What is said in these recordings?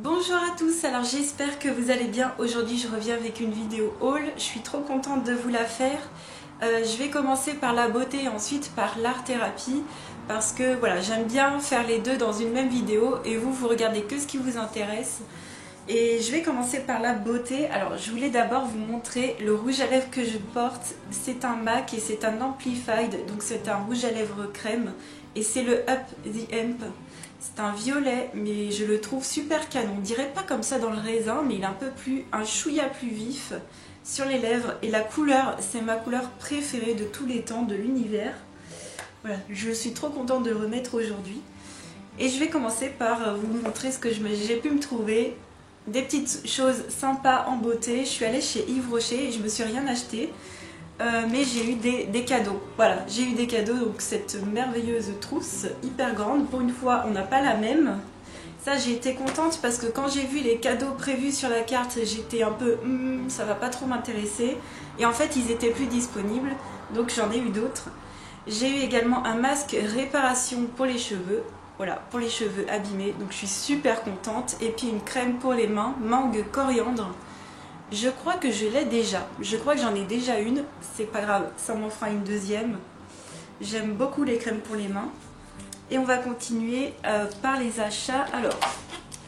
Bonjour à tous, alors j'espère que vous allez bien. Aujourd'hui je reviens avec une vidéo haul, je suis trop contente de vous la faire. Je vais commencer par la beauté et ensuite par l'art thérapie parce que voilà, j'aime bien faire les deux dans une même vidéo et vous regardez que ce qui vous intéresse. Et je vais commencer par la beauté. Alors je voulais d'abord vous montrer le rouge à lèvres que je porte. C'est un MAC et c'est un Amplified, donc c'est un rouge à lèvres crème et c'est le Up the Amp. C'est un violet, mais je le trouve super canon. On dirait pas comme ça dans le raisin, mais il est un chouïa plus vif sur les lèvres. Et la couleur, c'est ma couleur préférée de tous les temps, de l'univers. Voilà, je suis trop contente de le remettre aujourd'hui. Et je vais commencer par vous montrer ce que j'ai pu me trouver. Des petites choses sympas en beauté. Je suis allée chez Yves Rocher et je me suis rien acheté. Mais j'ai eu des cadeaux. Voilà, j'ai eu des cadeaux, donc cette merveilleuse trousse hyper grande. Pour une fois, on n'a pas la même. Ça, j'ai été contente parce que quand j'ai vu les cadeaux prévus sur la carte, j'étais un peu ça va pas trop m'intéresser. Et en fait, ils étaient plus disponibles, donc j'en ai eu d'autres. J'ai eu également un masque réparation pour les cheveux. Voilà, pour les cheveux abîmés, donc je suis super contente. Et puis une crème pour les mains, mangue coriandre. Je crois que je l'ai déjà. Je crois que j'en ai déjà une. C'est pas grave, ça m'en fera une deuxième. J'aime beaucoup les crèmes pour les mains. Et on va continuer par les achats. Alors,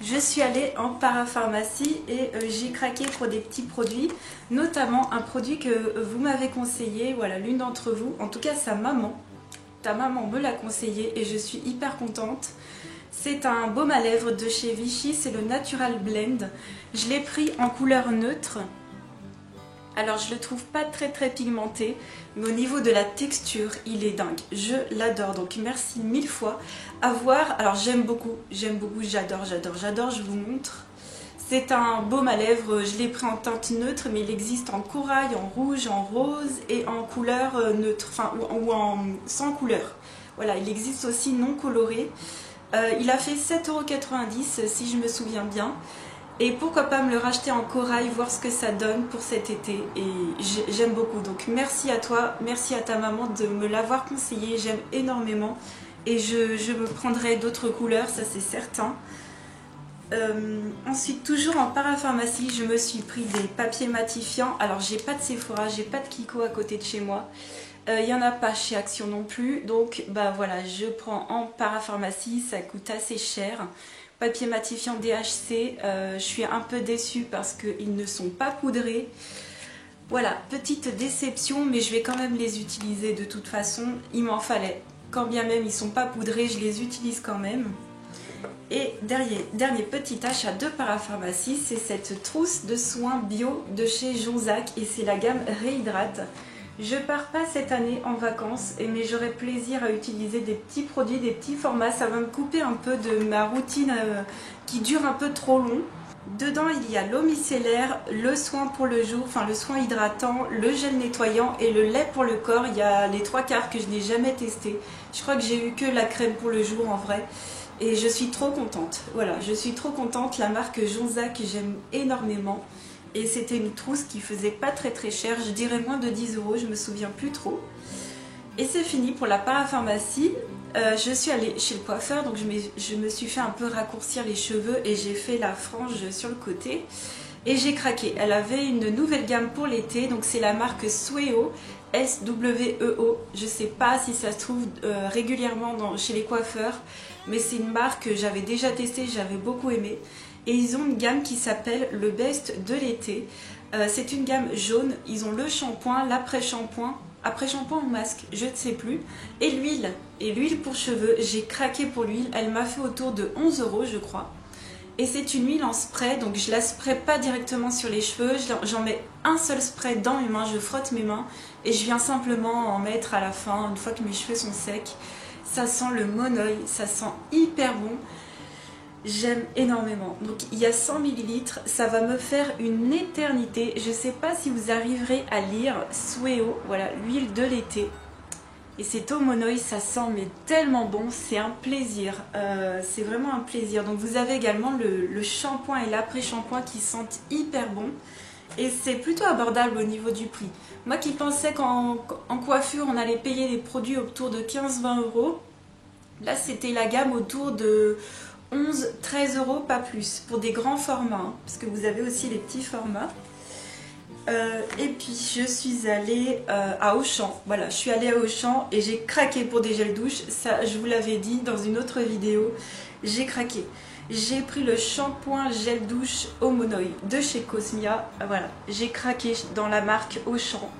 je suis allée en parapharmacie et j'ai craqué pour des petits produits. Notamment un produit que vous m'avez conseillé. Voilà, l'une d'entre vous. En tout cas, sa maman. Ta maman me l'a conseillé et je suis hyper contente. C'est un baume à lèvres de chez Vichy, c'est le Natural Blend. Je l'ai pris en couleur neutre. Alors je le trouve pas très pigmenté, mais au niveau de la texture, il est dingue. Je l'adore, donc merci mille fois. À voir, alors j'aime beaucoup, j'adore, je vous montre. C'est un baume à lèvres, je l'ai pris en teinte neutre, mais il existe en corail, en rouge, en rose et en couleur neutre, enfin sans couleur. Voilà, il existe aussi non coloré. Il a fait 7,90 € si je me souviens bien. Et pourquoi pas me le racheter en corail, voir ce que ça donne pour cet été. Et j'aime beaucoup. Donc merci à toi, merci à ta maman de me l'avoir conseillé. J'aime énormément. Et je me prendrai d'autres couleurs, ça c'est certain. Ensuite, toujours en parapharmacie, je me suis pris des papiers matifiants. Alors j'ai pas de Sephora, j'ai pas de Kiko à côté de chez moi. Il n'y en a pas chez Action non plus, donc bah voilà, je prends en parapharmacie, ça coûte assez cher. Papier matifiant DHC, je suis un peu déçue parce qu'ils ne sont pas poudrés. Voilà, petite déception, mais je vais quand même les utiliser de toute façon, il m'en fallait. Quand bien même ils ne sont pas poudrés, je les utilise quand même. Et dernier petit achat de parapharmacie, c'est cette trousse de soins bio de chez Jonzac et c'est la gamme Réhydrate. Je pars pas cette année en vacances, mais j'aurai plaisir à utiliser des petits produits, des petits formats. Ça va me couper un peu de ma routine qui dure un peu trop long. Dedans, il y a l'eau micellaire, le soin pour le jour, enfin le soin hydratant, le gel nettoyant et le lait pour le corps. Il y a les 3/4 que je n'ai jamais testé. Je crois que j'ai eu que la crème pour le jour en vrai. Et je suis trop contente. Voilà, je suis trop contente. La marque Jonzac, j'aime énormément. Et c'était une trousse qui faisait pas très cher, je dirais moins de 10 €, je me souviens plus trop. Et c'est fini pour la parapharmacie. Je suis allée chez le coiffeur, donc je me suis fait un peu raccourcir les cheveux et j'ai fait la frange sur le côté. Et j'ai craqué. Elle avait une nouvelle gamme pour l'été, donc c'est la marque Sweo, SWEO. Je sais pas si ça se trouve régulièrement chez les coiffeurs, mais c'est une marque que j'avais déjà testée, j'avais beaucoup aimé. Et ils ont une gamme qui s'appelle le Best de l'été. C'est une gamme jaune. Ils ont le shampoing, l'après-shampoing, après-shampoing ou masque, je ne sais plus. Et l'huile. Et l'huile pour cheveux, j'ai craqué pour l'huile. Elle m'a fait autour de 11 € je crois. Et c'est une huile en spray, donc je la spraye pas directement sur les cheveux. J'en mets un seul spray dans mes mains, je frotte mes mains. Et je viens simplement en mettre à la fin, une fois que mes cheveux sont secs. Ça sent le monoeil, ça sent hyper bon. J'aime énormément. Donc il y a 100 ml, ça va me faire une éternité. Je ne sais pas si vous arriverez à lire Sweo, voilà, l'huile de l'été. Et c'est au monoeil, ça sent mais tellement bon, c'est un plaisir. C'est vraiment un plaisir. Donc vous avez également le shampoing et l'après-shampoing qui sentent hyper bon. Et c'est plutôt abordable au niveau du prix. Moi qui pensais qu'en coiffure on allait payer des produits autour de 15-20 €, là c'était la gamme autour de 11-13 euros, pas plus, pour des grands formats, hein, parce que vous avez aussi les petits formats. Et puis je suis allée à Auchan, voilà, je suis allée à Auchan et j'ai craqué pour des gels douche, ça je vous l'avais dit dans une autre vidéo, j'ai craqué. J'ai pris le shampoing gel douche Homonoi de chez Cosmia, voilà, j'ai craqué dans la marque Auchan.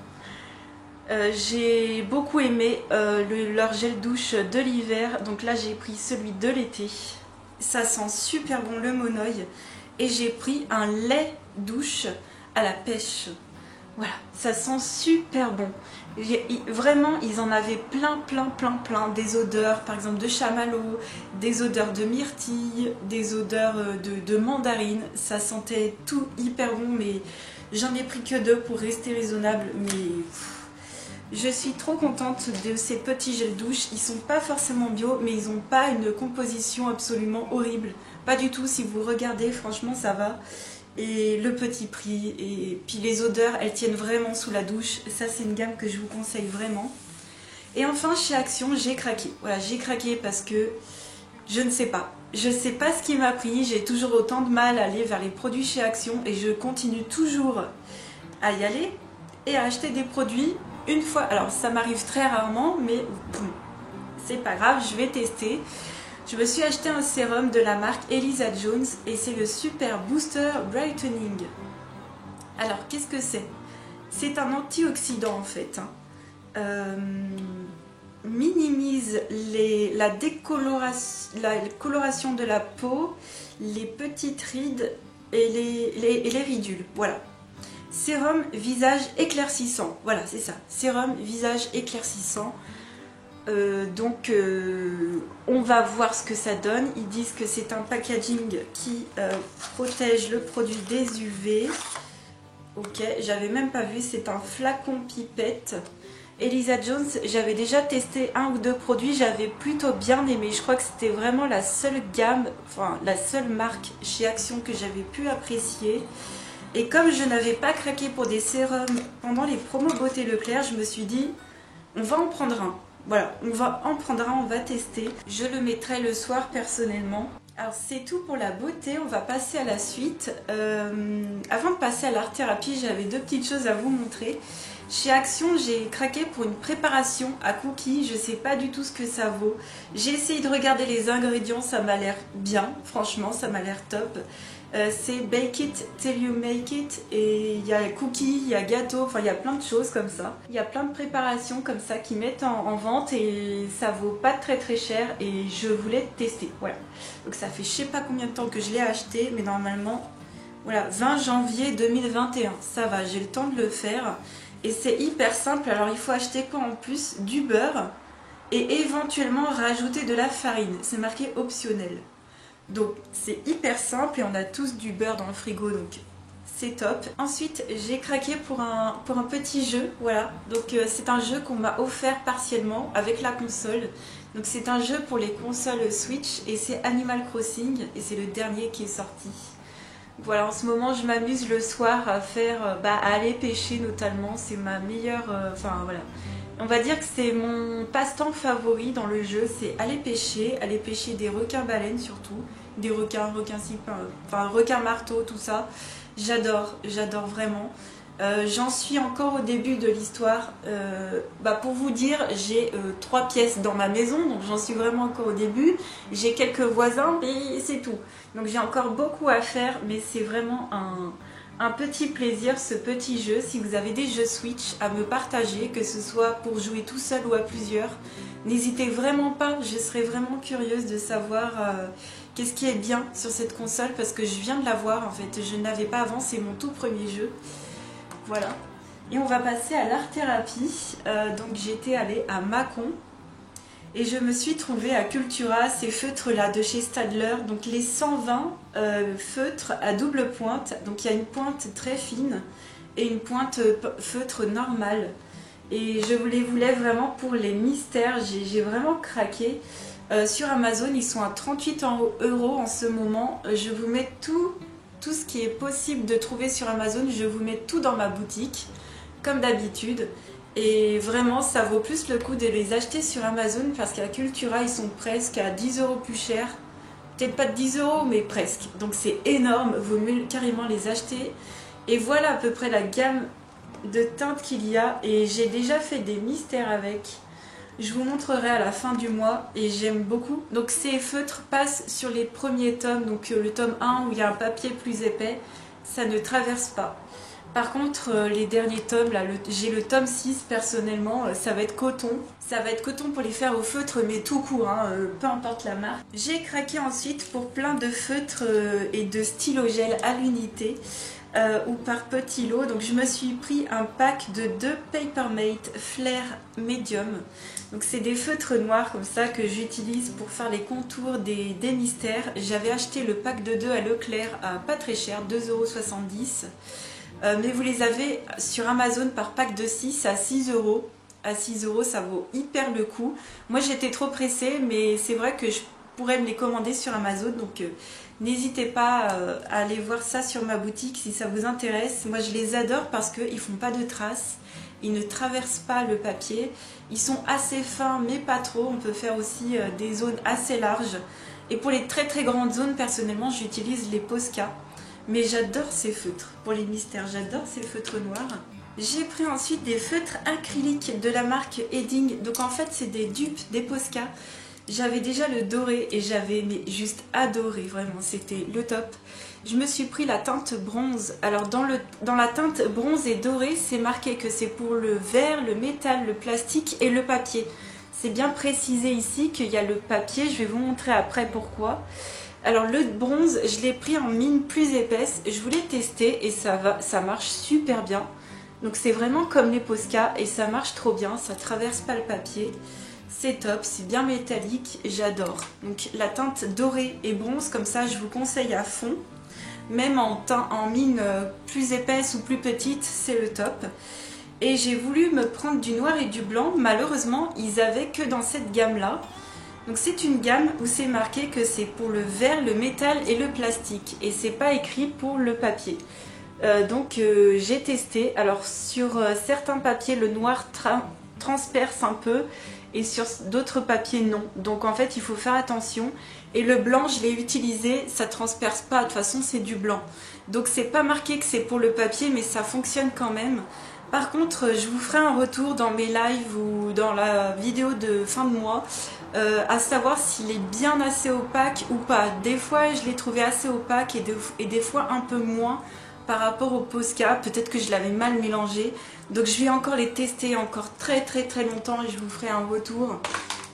J'ai beaucoup aimé leur gel douche de l'hiver, donc là j'ai pris celui de l'été. Ça sent super bon le Monoi. Et j'ai pris un lait douche à la pêche. Voilà, ça sent super bon. Vraiment, ils en avaient plein. Des odeurs, par exemple, de chamallow, des odeurs de myrtille, des odeurs de mandarine. Ça sentait tout hyper bon, mais j'en ai pris que 2 pour rester raisonnable. Mais je suis trop contente de ces petits gels douche. Ils sont pas forcément bio, mais ils n'ont pas une composition absolument horrible. Pas du tout, si vous regardez, franchement, ça va. Et le petit prix, et puis les odeurs, elles tiennent vraiment sous la douche. Ça, c'est une gamme que je vous conseille vraiment. Et enfin, chez Action, j'ai craqué. Voilà, j'ai craqué parce que je ne sais pas. Je ne sais pas ce qui m'a pris. J'ai toujours autant de mal à aller vers les produits chez Action et je continue toujours à y aller et à acheter des produits une fois. Alors, ça m'arrive très rarement, mais c'est pas grave, je vais tester. Je me suis acheté un sérum de la marque Elisa Jones et c'est le Super Booster Brightening. Alors, qu'est-ce que c'est? C'est un antioxydant en fait. Minimise la coloration de la peau, les petites rides et les ridules. Voilà. Sérum visage éclaircissant. Voilà, c'est ça. Sérum visage éclaircissant. On va voir ce que ça donne. Ils disent que c'est un packaging qui protège le produit des UV. Ok, j'avais même pas vu, c'est un flacon pipette. Elisa Jones, j'avais déjà testé 1 ou 2 produits, j'avais plutôt bien aimé. Je crois que c'était vraiment la seule gamme, enfin la seule marque chez Action que j'avais pu apprécier. Et comme je n'avais pas craqué pour des sérums pendant les promos Beauté Leclerc, je me suis dit, on va en prendre un. Voilà, on va en prendre un, on va tester. Je le mettrai le soir personnellement. Alors c'est tout pour la beauté, on va passer à la suite. Avant de passer à l'art-thérapie, j'avais 2 petites choses à vous montrer. Chez Action, j'ai craqué pour une préparation à cookies, je sais pas du tout ce que ça vaut. J'ai essayé de regarder les ingrédients, ça m'a l'air bien, franchement ça m'a l'air top. C'est Bake It Till You Make It et il y a cookies, il y a gâteau, enfin il y a plein de choses comme ça. Il y a plein de préparations comme ça qui mettent en vente et ça vaut pas très cher et je voulais tester, voilà. Donc ça fait je sais pas combien de temps que je l'ai acheté mais normalement, voilà, 20 janvier 2021, ça va, j'ai le temps de le faire. Et c'est hyper simple, alors il faut acheter quoi en plus? Du beurre et éventuellement rajouter de la farine, c'est marqué optionnel. Donc c'est hyper simple et on a tous du beurre dans le frigo donc c'est top. Ensuite j'ai craqué pour un petit jeu, voilà. Donc c'est un jeu qu'on m'a offert partiellement avec la console. Donc c'est un jeu pour les consoles Switch et c'est Animal Crossing et c'est le dernier qui est sorti. Voilà, en ce moment je m'amuse le soir à faire, à aller pêcher notamment, c'est ma meilleure, enfin voilà. On va dire que c'est mon passe-temps favori dans le jeu, c'est aller pêcher des requins-baleines surtout, des requins enfin requins marteaux, tout ça. J'adore vraiment. J'en suis encore au début de l'histoire. Pour vous dire, j'ai 3 pièces dans ma maison, donc j'en suis vraiment encore au début. J'ai quelques voisins, mais c'est tout. Donc j'ai encore beaucoup à faire, mais c'est vraiment un petit plaisir ce petit jeu. Si vous avez des jeux Switch à me partager, que ce soit pour jouer tout seul ou à plusieurs, n'hésitez vraiment pas, je serais vraiment curieuse de savoir qu'est-ce qui est bien sur cette console parce que je viens de l'avoir en fait, je ne l'avais pas avant, c'est mon tout premier jeu. Voilà. Et on va passer à l'art-thérapie. Donc j'étais allée à Mâcon et je me suis trouvée à Cultura ces feutres-là de chez Stadler. Donc les 120 feutres à double pointe. Donc il y a une pointe très fine et une pointe feutre normale. Et je les voulais vraiment pour les mystères. J'ai vraiment craqué. Sur Amazon, ils sont à 38 € en ce moment. Je vous mets tout ce qui est possible de trouver sur Amazon, je vous mets tout dans ma boutique, comme d'habitude. Et vraiment, ça vaut plus le coup de les acheter sur Amazon parce qu'à Cultura, ils sont presque à 10 € plus chers peut-être pas de 10 € mais presque. Donc c'est énorme, vaut mieux carrément les acheter. Et voilà à peu près la gamme de teintes qu'il y a. Et j'ai déjà fait des mystères avec. Je vous montrerai à la fin du mois et j'aime beaucoup. Donc ces feutres passent sur les premiers tomes, donc le tome 1 où il y a un papier plus épais, ça ne traverse pas. Par contre les derniers tomes, là j'ai le tome 6 personnellement, ça va être coton. Ça va être coton pour les faire au feutre mais tout court, hein, peu importe la marque. J'ai craqué ensuite pour plein de feutres et de stylo gel à l'unité. Ou par petits lots. Donc je me suis pris un pack de 2 Papermate Flair Medium. Donc c'est des feutres noirs comme ça que j'utilise pour faire les contours des mystères. J'avais acheté le pack de 2 à Leclerc à pas très cher, 2,70 €. Mais vous les avez sur Amazon par pack de 6 à 6 €. À 6 € ça vaut hyper le coup. Moi j'étais trop pressée mais c'est vrai que je pourrais me les commander sur Amazon, donc n'hésitez pas à aller voir ça sur ma boutique si ça vous intéresse. Moi je les adore parce qu'ils font pas de traces, ils ne traversent pas le papier, ils sont assez fins mais pas trop. On peut faire aussi des zones assez larges. Et pour les très très grandes zones, personnellement j'utilise les Posca. Mais j'adore ces feutres, pour les mystères, j'adore ces feutres noirs. J'ai pris ensuite des feutres acryliques de la marque Edding. Donc en fait c'est des dupes des Posca. J'avais déjà le doré et j'avais juste adoré, vraiment, c'était le top. Je me suis pris la teinte bronze. Alors dans la teinte bronze et doré, c'est marqué que c'est pour le verre, le métal, le plastique et le papier. C'est bien précisé ici qu'il y a le papier, je vais vous montrer après pourquoi. Alors le bronze, je l'ai pris en mine plus épaisse, je voulais tester et ça marche super bien. Donc c'est vraiment comme les Posca et ça marche trop bien, ça traverse pas le papier. C'est top, c'est bien métallique, j'adore. Donc la teinte dorée et bronze, comme ça je vous conseille à fond. Même en mine plus épaisse ou plus petite, c'est le top. Et j'ai voulu me prendre du noir et du blanc. Malheureusement, ils avaient que dans cette gamme-là. Donc c'est une gamme où c'est marqué que c'est pour le verre, le métal et le plastique. Et c'est pas écrit pour le papier. Donc j'ai testé. Alors sur certains papiers, le noir transperce un peu. Et sur d'autres papiers non, donc en fait il faut faire attention. Et le blanc je l'ai utilisé, ça transperce pas, de toute façon c'est du blanc, donc c'est pas marqué que c'est pour le papier mais ça fonctionne quand même. Par contre je vous ferai un retour dans mes lives ou dans la vidéo de fin de mois, à savoir s'il est bien assez opaque ou pas. Des fois je l'ai trouvé assez opaque et des fois un peu moins par rapport au Posca, peut-être que je l'avais mal mélangé. Donc je vais encore les tester encore très longtemps et je vous ferai un retour.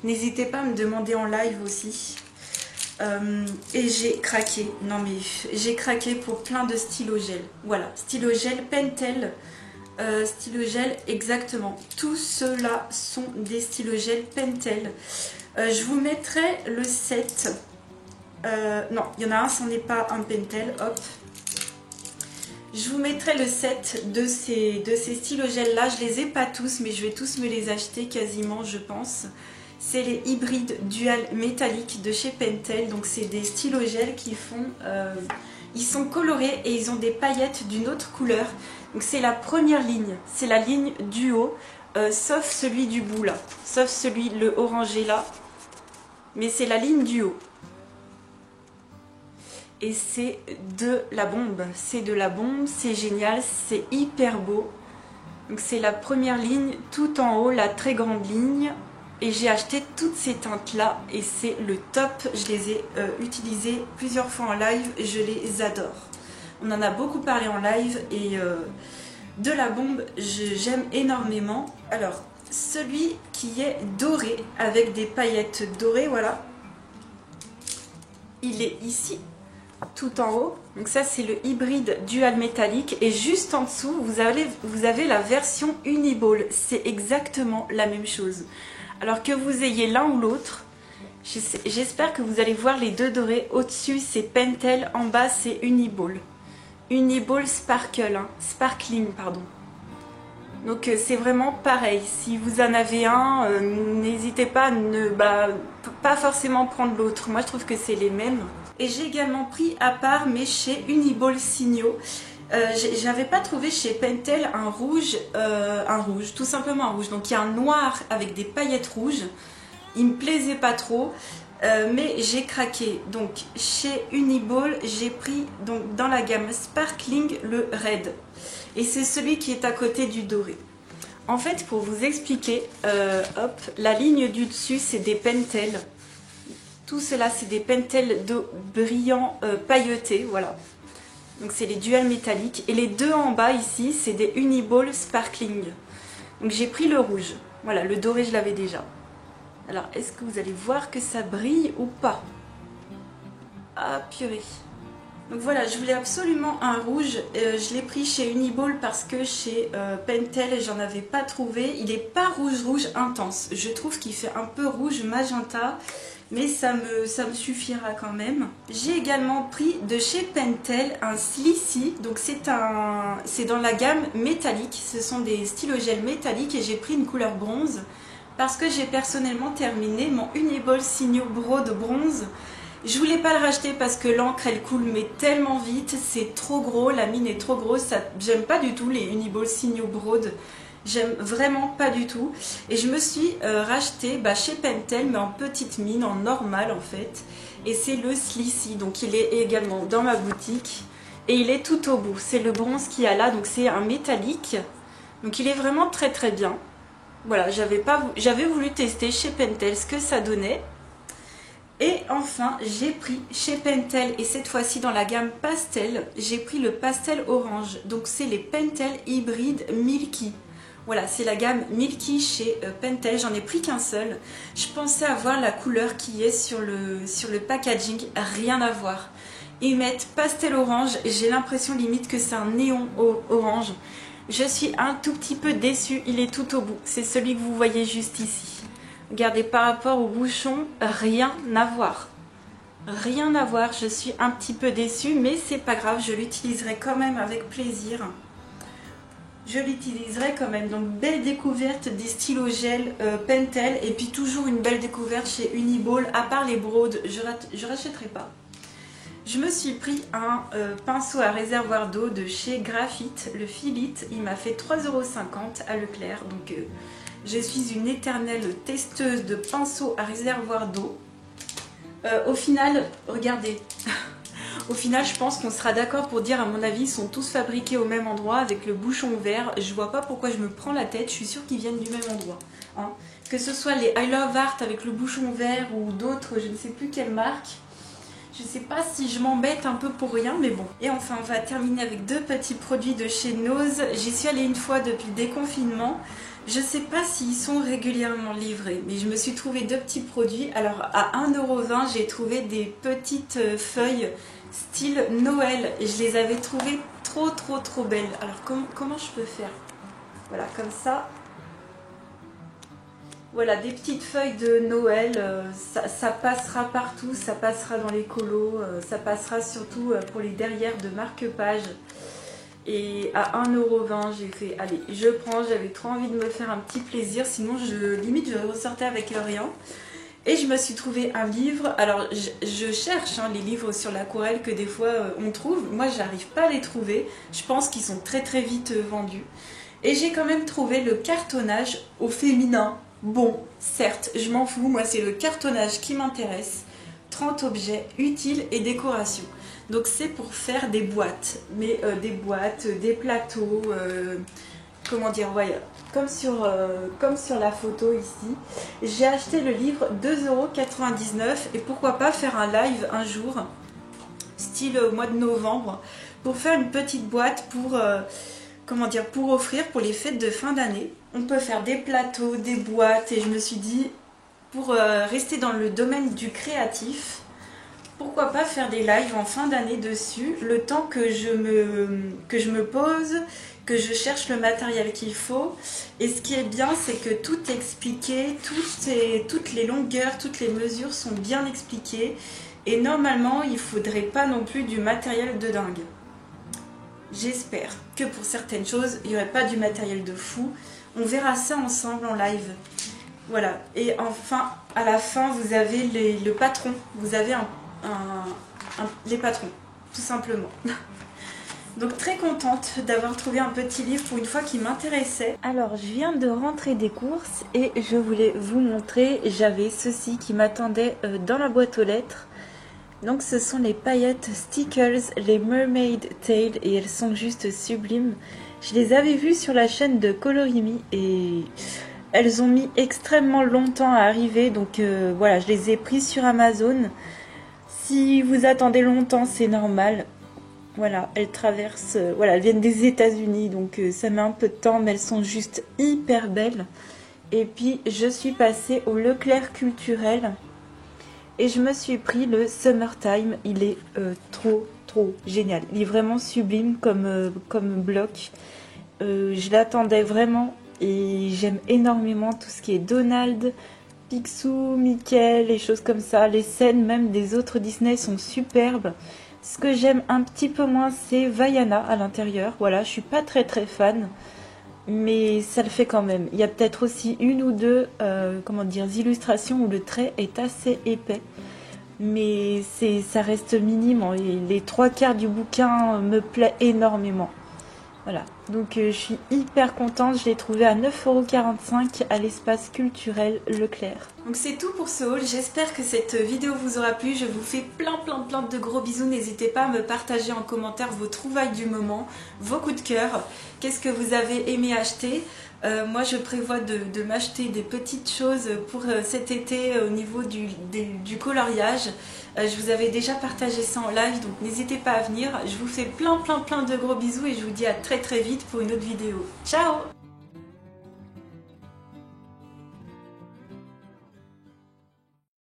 N'hésitez pas à me demander en live aussi. Et j'ai craqué, non mais j'ai craqué pour plein de stylo gel. Voilà, stylo gel Pentel, stylo gel exactement. Tous ceux-là sont des stylo gel Pentel. Je vous mettrai le set. Non, il y en a un, ce n'est pas un Pentel, hop. Je vous mettrai le set de ces stylo gel là, je les ai pas tous mais je vais tous me les acheter quasiment je pense. C'est les hybrides dual métalliques de chez Pentel, donc c'est des stylo gel qui font, ils sont colorés et ils ont des paillettes d'une autre couleur. Donc c'est la première ligne, c'est la ligne du haut, sauf celui du bout là, sauf celui le orangé là, mais c'est la ligne du haut. Et c'est de la bombe, c'est génial, c'est hyper beau. Donc c'est la première ligne, tout en haut, la très grande ligne. Et j'ai acheté toutes ces teintes là et c'est le top. Je les ai utilisées plusieurs fois en live, je les adore. On en a beaucoup parlé en live et de la bombe, j'aime énormément. Alors, celui qui est doré avec des paillettes dorées, voilà. Il est ici. Tout en haut, donc ça c'est le hybride dual métallique et juste en dessous vous avez la version Uniball, c'est exactement la même chose. Alors que vous ayez l'un ou l'autre, j'espère que vous allez voir les deux dorés. Au-dessus c'est Pentel, en bas c'est Uniball. Uniball Sparkle, hein, Sparkling pardon. Donc c'est vraiment pareil, si vous en avez un, n'hésitez pas à ne pas forcément prendre l'autre. Moi je trouve que c'est les mêmes. Et j'ai également pris à part mais chez Uniball Signaux. J'avais pas trouvé chez Pentel un rouge, tout simplement un rouge. Donc il y a un noir avec des paillettes rouges. Il me plaisait pas trop. mais j'ai craqué. Donc chez Uniball, j'ai pris donc dans la gamme Sparkling le Red. Et c'est celui qui est à côté du doré. En fait, pour vous expliquer, hop, la ligne du dessus, c'est des Pentel. Tout cela, c'est des Pentel de brillants pailletés, voilà. Donc c'est les duals métalliques. Et les deux en bas ici, c'est des Uniball Sparkling. Donc j'ai pris le rouge. Voilà, le doré, je l'avais déjà. Alors, est-ce que vous allez voir que ça brille ou pas? Ah, purée. Donc voilà, je voulais absolument un rouge. Je l'ai pris chez Uniball parce que chez Pentel, j'en avais pas trouvé. Il n'est pas rouge intense. Je trouve qu'il fait un peu rouge magenta. Mais ça me suffira quand même. J'ai également pris de chez Pentel un Sleazy. Donc c'est dans la gamme métallique. Ce sont des stylogels métalliques et j'ai pris une couleur bronze. Parce que j'ai personnellement terminé mon Uniball Signo Broad bronze. Je voulais pas le racheter parce que l'encre elle coule mais tellement vite, c'est trop gros, la mine est trop grosse, j'aime pas du tout les Uniball Signo Broad, j'aime vraiment pas du tout. Et je me suis racheté chez Pentel mais en petite mine, en normal en fait. Et c'est le Sleazy, donc il est également dans ma boutique et il est tout au bout. C'est le bronze qu'il y a là, donc c'est un métallique, donc il est vraiment très très bien. Voilà, j'avais voulu tester chez Pentel ce que ça donnait. Et enfin, j'ai pris chez Pentel, et cette fois-ci dans la gamme pastel, j'ai pris le pastel orange. Donc c'est les Pentel Hybrid Milky. Voilà, c'est la gamme Milky chez Pentel, j'en ai pris qu'un seul. Je pensais avoir la couleur qui est sur le packaging, rien à voir. Ils mettent pastel orange, j'ai l'impression limite que c'est un néon orange. Je suis un tout petit peu déçue, il est tout au bout. C'est celui que vous voyez juste ici. Regardez, par rapport au bouchon, rien à voir. Rien à voir, je suis un petit peu déçue, mais c'est pas grave, je l'utiliserai quand même avec plaisir. Je l'utiliserai quand même. Donc, belle découverte des stylogels Pentel. Et puis, toujours une belle découverte chez Uniball. À part les broads, je rachèterai pas. Je me suis pris un pinceau à réservoir d'eau de chez Graphite, le Philite. Il m'a fait 3,50 € à Leclerc. Donc je suis une éternelle testeuse de pinceaux à réservoir d'eau. Au final, regardez, au final je pense qu'on sera d'accord pour dire, à mon avis, ils sont tous fabriqués au même endroit avec le bouchon ouvert. Je vois pas pourquoi je me prends la tête, je suis sûre qu'ils viennent du même endroit. Hein. Que ce soit les I Love Art avec le bouchon ouvert ou d'autres, je ne sais plus quelle marque. Je sais pas si je m'embête un peu pour rien, mais bon. Et enfin, on va terminer avec deux petits produits de chez Nose. J'y suis allée une fois depuis le déconfinement. Je sais pas s'ils sont régulièrement livrés, mais je me suis trouvé deux petits produits. Alors, à 1,20 €, j'ai trouvé des petites feuilles style Noël. Et je les avais trouvées trop belles. Alors, comment je peux faire? Voilà, comme ça. Voilà, des petites feuilles de Noël, ça passera partout, ça passera dans les colos, ça passera surtout pour les derrières de marque-page. Et à 1,20 €, j'ai fait, allez, je prends, j'avais trop envie de me faire un petit plaisir, sinon limite je ressortais avec rien. Et je me suis trouvé un livre, alors je cherche les livres sur l'aquarelle que des fois on trouve, moi j'arrive pas à les trouver, je pense qu'ils sont très vite vendus. Et j'ai quand même trouvé le cartonnage au féminin. Bon, certes, je m'en fous, moi c'est le cartonnage qui m'intéresse. 30 objets utiles et décorations. Donc c'est pour faire des boîtes, mais des boîtes, des plateaux, comment dire, ouais, comme sur la photo ici. J'ai acheté le livre 2,99 € et pourquoi pas faire un live un jour, style au mois de novembre, pour faire une petite boîte pour... comment dire, pour offrir pour les fêtes de fin d'année. On peut faire des plateaux, des boîtes, et je me suis dit, pour rester dans le domaine du créatif, pourquoi pas faire des lives en fin d'année dessus, le temps que je me pose, que je cherche le matériel qu'il faut. Et ce qui est bien, c'est que tout est expliqué, toutes les longueurs, toutes les mesures sont bien expliquées, et normalement, il ne faudrait pas non plus du matériel de dingue. J'espère que pour certaines choses, il n'y aurait pas du matériel de fou. On verra ça ensemble en live. Voilà. Et enfin, à la fin, vous avez le patron. Vous avez les patrons, tout simplement. Donc très contente d'avoir trouvé un petit livre pour une fois qui m'intéressait. Alors je viens de rentrer des courses et je voulais vous montrer, j'avais ceci qui m'attendait dans la boîte aux lettres. Donc ce sont les paillettes stickers, les Mermaid Tail, et elles sont juste sublimes. Je les avais vues sur la chaîne de Colorimi et elles ont mis extrêmement longtemps à arriver, donc voilà, je les ai prises sur Amazon. Si vous attendez longtemps, c'est normal. Voilà, elles traversent, voilà, elles viennent des États-Unis, donc ça met un peu de temps, mais elles sont juste hyper belles. Et puis je suis passée au Leclerc Culturel et je me suis pris le Summertime. Il est trop génial. Il est vraiment sublime comme bloc. Je l'attendais vraiment et j'aime énormément tout ce qui est Donald, Picsou, Mickey, les choses comme ça. Les scènes même des autres Disney sont superbes. Ce que j'aime un petit peu moins, c'est Vaiana à l'intérieur. Voilà, je suis pas très fan, mais ça le fait quand même. Il y a peut-être aussi une ou deux comment dire, illustrations où le trait est assez épais, mais ça reste minime. Et les 3/4 du bouquin me plaît énormément. Voilà, donc je suis hyper contente, je l'ai trouvé à 9,45 € à l'espace culturel Leclerc. Donc c'est tout pour ce haul, j'espère que cette vidéo vous aura plu, je vous fais plein de gros bisous, n'hésitez pas à me partager en commentaire vos trouvailles du moment, vos coups de cœur, qu'est-ce que vous avez aimé acheter. Moi je prévois de m'acheter des petites choses pour cet été au niveau du coloriage. Je vous avais déjà partagé ça en live, donc n'hésitez pas à venir. Je vous fais plein de gros bisous et je vous dis à très vite pour une autre vidéo. Ciao!